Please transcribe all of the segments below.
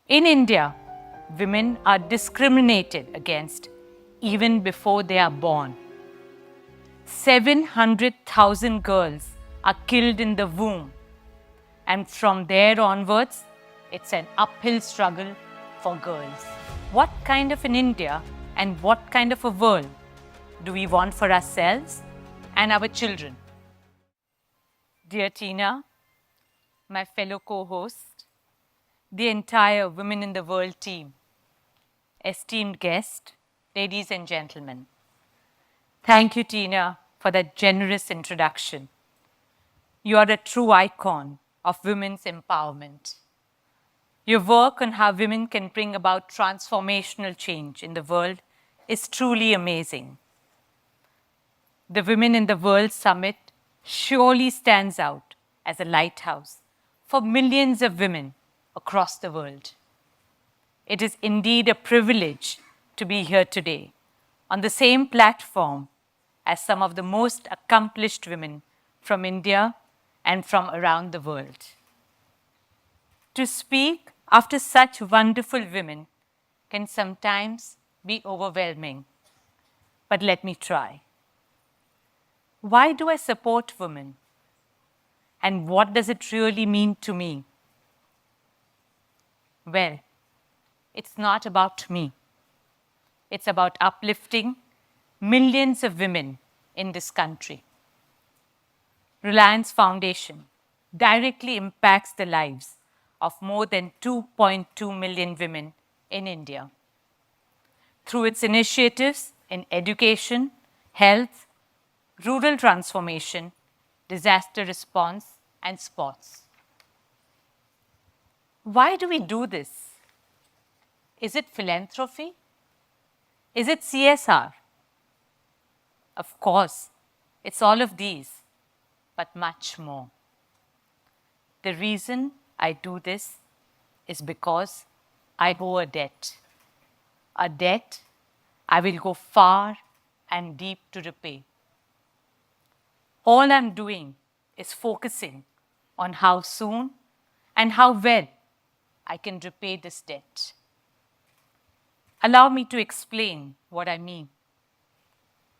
In India, women are discriminated against even before they are born. 700,000 girls are killed in the womb, and from there onwards, it's an uphill struggle for girls. What kind of an India and what kind of a world do we want for ourselves and our children? Dear Tina, my fellow co-host, the entire Women in the World team, esteemed guest, ladies and gentlemen. Thank you, Tina, for that generous introduction. You are a true icon of women's empowerment. Your work on how women can bring about transformational change in the world is truly amazing. The Women in the World Summit surely stands out as a lighthouse for millions of women across the world. It is indeed a privilege to be here today on the same platform as some of the most accomplished women from India and from around the world. To speak after such wonderful women can sometimes be overwhelming, but let me try. Why do I support women? And what does it really mean to me? Well, it's not about me. It's about uplifting millions of women in this country. Reliance Foundation directly impacts the lives of more than 2.2 million women in India. Through its initiatives in education, health, rural transformation, disaster response, and sports. Why do we do this? Is it philanthropy? Is it CSR? Of course, it's all of these, but much more. The reason I do this is because I owe a debt I will go far and deep to repay. All I'm doing is focusing on how soon and how well I can repay this debt. Allow me to explain what I mean.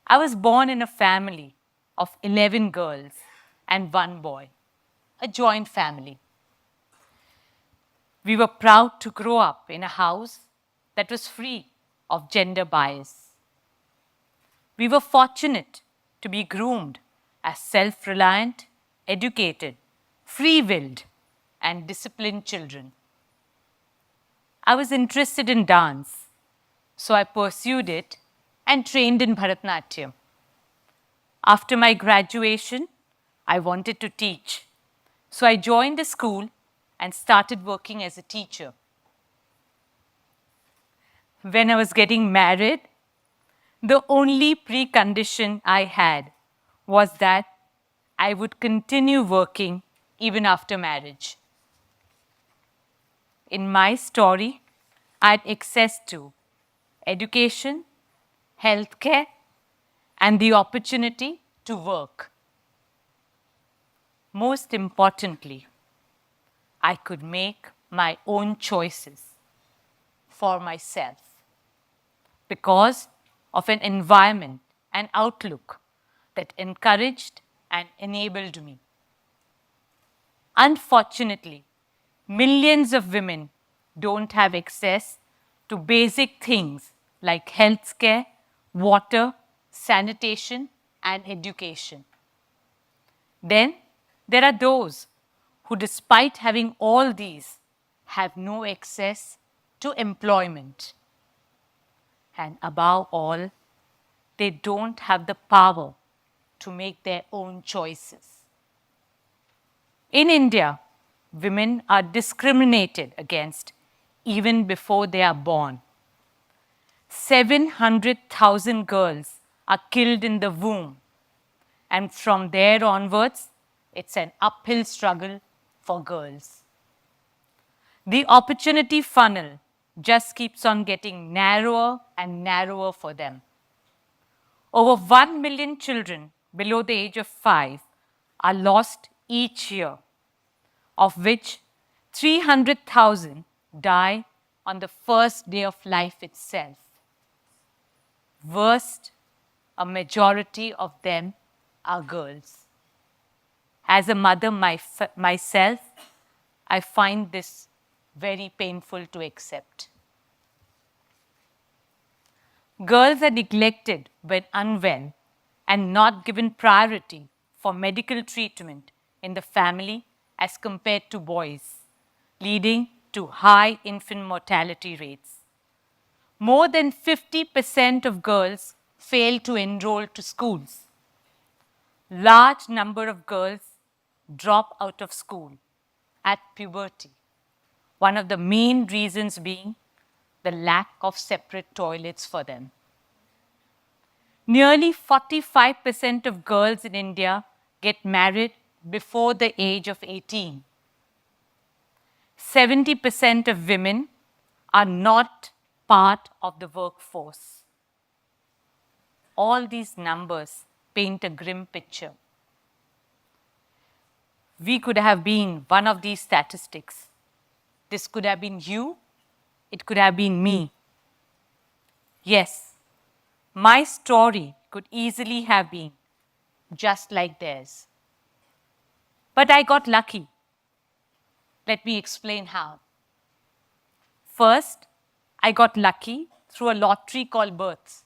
I was born in a family of 11 girls and 1 boy, a joint family. We were proud to grow up in a house that was free of gender bias. We were fortunate to be groomed as self-reliant, educated, free-willed, and disciplined children. I was interested in dance, so I pursued it and trained in Bharatanatyam. After my graduation, I wanted to teach, so I joined a school and started working as a teacher. When I was getting married, the only precondition I had was that I would continue working even after marriage. In my story, I had access to education, healthcare, and the opportunity to work. Most importantly, I could make my own choices for myself because of an environment and outlook that encouraged and enabled me. Unfortunately, millions of women don't have access to basic things like healthcare, water, sanitation, and education. Then there are those who, despite having all these, have no access to employment. And above all, they don't have the power to make their own choices. In India, women are discriminated against even before they are born. 700,000 girls are killed in the womb, and from there onwards, it's an uphill struggle for girls. The opportunity funnel just keeps on getting narrower and narrower for them. Over 1 million children below the age of 5 are lost each year, of which 300,000 die on the first day of life itself. Worst, a majority of them are girls. As a mother myself, I find this very painful to accept. Girls are neglected when unwell and not given priority for medical treatment in the family as compared to boys, leading to high infant mortality rates. More than 50% of girls fail to enroll to schools. Large number of girls drop out of school at puberty. One of the main reasons being the lack of separate toilets for them. Nearly 45% of girls in India get married before the age of 18. 70% of women are not part of the workforce. All these numbers paint a grim picture. We could have been one of these statistics. This could have been you, it could have been me. Yes, my story could easily have been just like theirs. But I got lucky. Let me explain how. First, I got lucky through a lottery called births.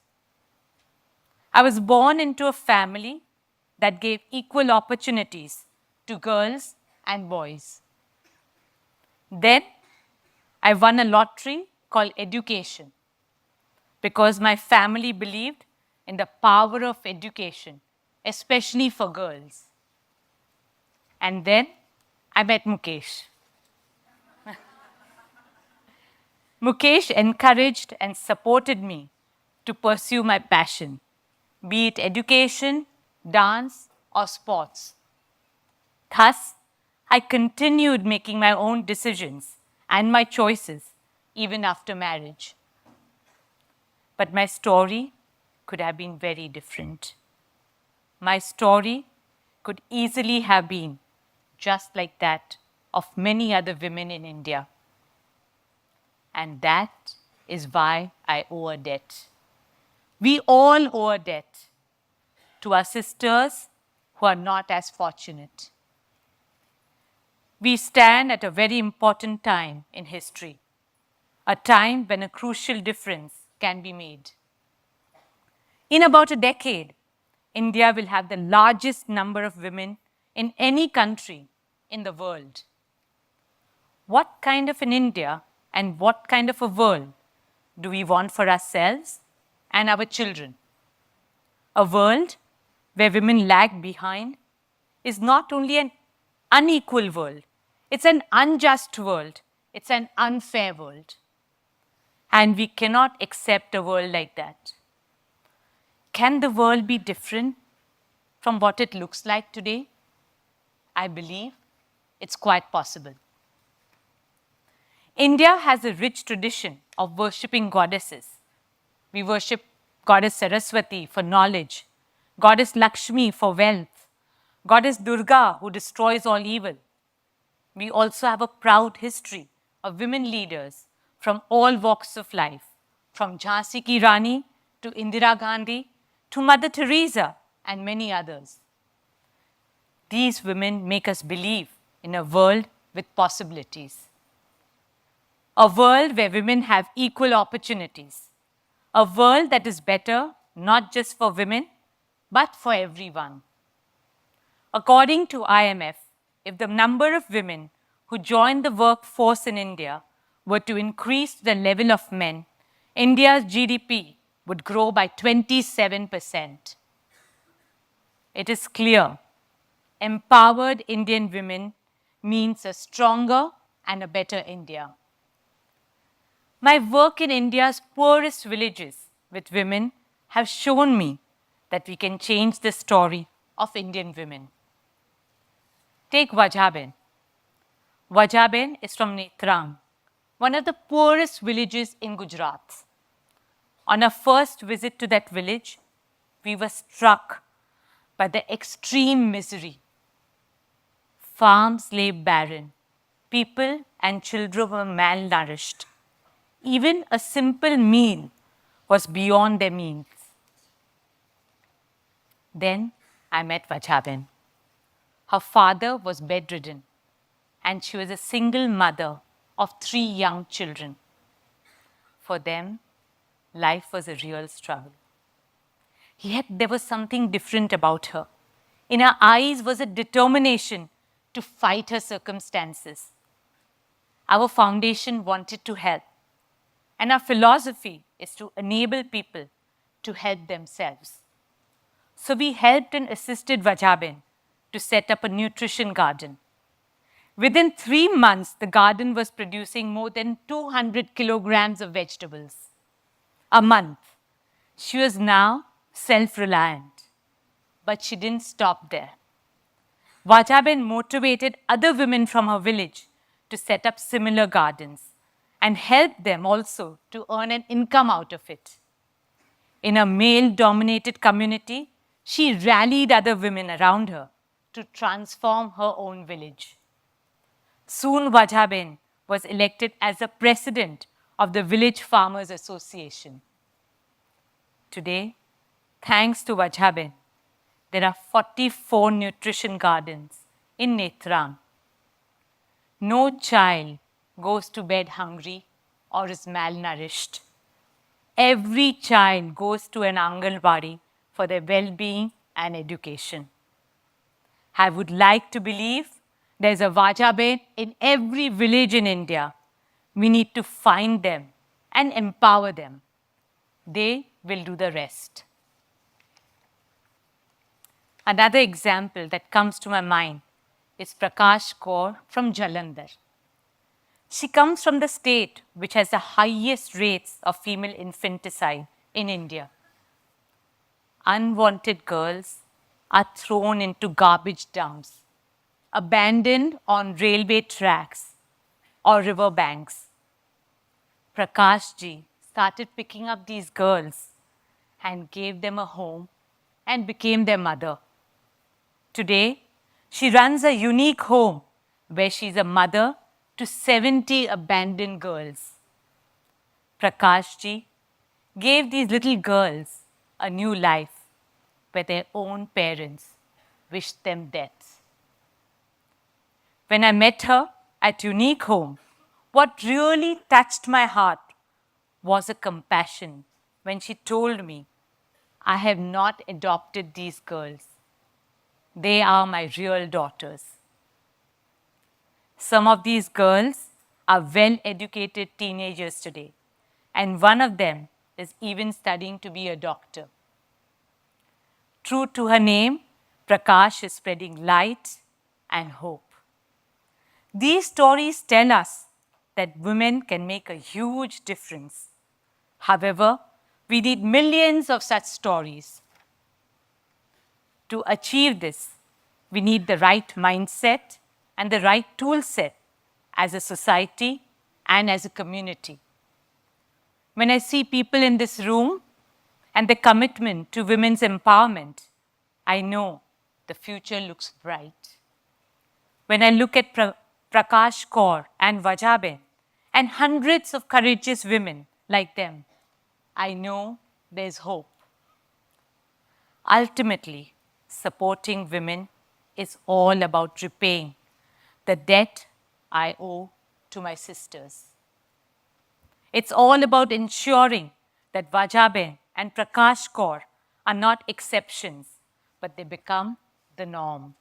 I was born into a family that gave equal opportunities to girls and boys. Then, I won a lottery called education because my family believed in the power of education, especially for girls. And then, I met Mukesh. Mukesh encouraged and supported me to pursue my passion, be it education, dance, or sports. Thus, I continued making my own decisions and my choices even after marriage. But my story could have been very different. My story could easily have been just like that of many other women in India. And that is why I owe a debt. We all owe a debt to our sisters who are not as fortunate. We stand at a very important time in history, a time when a crucial difference can be made. In about a decade, India will have the largest number of women in any country in the world. What kind of an India and what kind of a world do we want for ourselves and our children? A world where women lag behind is not only an unequal world, it's an unjust world, it's an unfair world. And we cannot accept a world like that. Can the world be different from what it looks like today? I believe it's quite possible. India has a rich tradition of worshipping goddesses. We worship Goddess Saraswati for knowledge, Goddess Lakshmi for wealth, Goddess Durga who destroys all evil. We also have a proud history of women leaders from all walks of life, from Jhansi Ki Rani to Indira Gandhi to Mother Teresa and many others. These women make us believe in a world with possibilities. A world where women have equal opportunities. A world that is better not just for women, but for everyone. According to IMF, if the number of women who join the workforce in India were to increase to the level of men, India's GDP would grow by 27%. It is clear, empowered Indian women means a stronger and a better India. My work in India's poorest villages with women have shown me that we can change the story of Indian women. Take Wajhaben. Wajhaben is from Netrang, one of the poorest villages in Gujarat. On our first visit to that village, we were struck by the extreme misery. Farms lay barren. People and children were malnourished. Even a simple meal was beyond their means. Then I met Vajaben. Her father was bedridden, and she was a single mother of 3 young children. For them, life was a real struggle. Yet there was something different about her. In her eyes was a determination to fight her circumstances. Our foundation wanted to help, and our philosophy is to enable people to help themselves. So we helped and assisted Vajaben to set up a nutrition garden. Within 3 months, the garden was producing more than 200 kilograms of vegetables a month. She was now self-reliant, but she didn't stop there. Vajaben motivated other women from her village to set up similar gardens and helped them also to earn an income out of it. In a male-dominated community, she rallied other women around her to transform her own village. Soon Vajaben was elected as the president of the Village Farmers Association. Today, thanks to Vajaben, there are 44 nutrition gardens in Netrang. No child goes to bed hungry or is malnourished. Every child goes to an Anganwadi for their well-being and education. I would like to believe there's a Vajaben in every village in India. We need to find them and empower them. They will do the rest. Another example that comes to my mind is Prakash Kaur from Jalandhar. She comes from the state which has the highest rates of female infanticide in India. Unwanted girls are thrown into garbage dumps, abandoned on railway tracks or river banks. Prakash ji started picking up these girls and gave them a home and became their mother. Today, she runs a unique home where she's a mother to 70 abandoned girls. Prakash ji gave these little girls a new life where their own parents wished them death. When I met her at Unique Home, what really touched my heart was a compassion when she told me, I have not adopted these girls. They are my real daughters. Some of these girls are well-educated teenagers today, and one of them is even studying to be a doctor. True to her name, Prakash is spreading light and hope. These stories tell us that women can make a huge difference. However, we need millions of such stories. To achieve this, we need the right mindset and the right tool set as a society and as a community. When I see people in this room and the commitment to women's empowerment, I know the future looks bright. When I look at Prakash Kaur and Vajaben and hundreds of courageous women like them, I know there's hope. Ultimately, supporting women is all about repaying the debt I owe to my sisters. It's all about ensuring that Vajaben and Prakash Kaur are not exceptions, but they become the norm.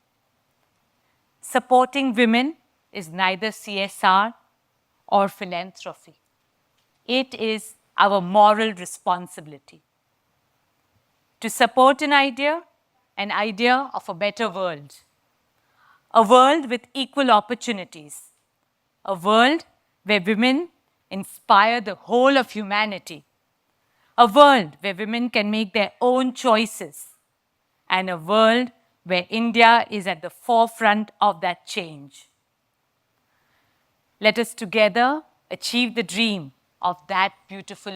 Supporting women is neither CSR or philanthropy. It is our moral responsibility to support an idea of a better world, a world with equal opportunities, a world where women inspire the whole of humanity, a world where women can make their own choices, and a world where India is at the forefront of that change. Let us together achieve the dream of that beautiful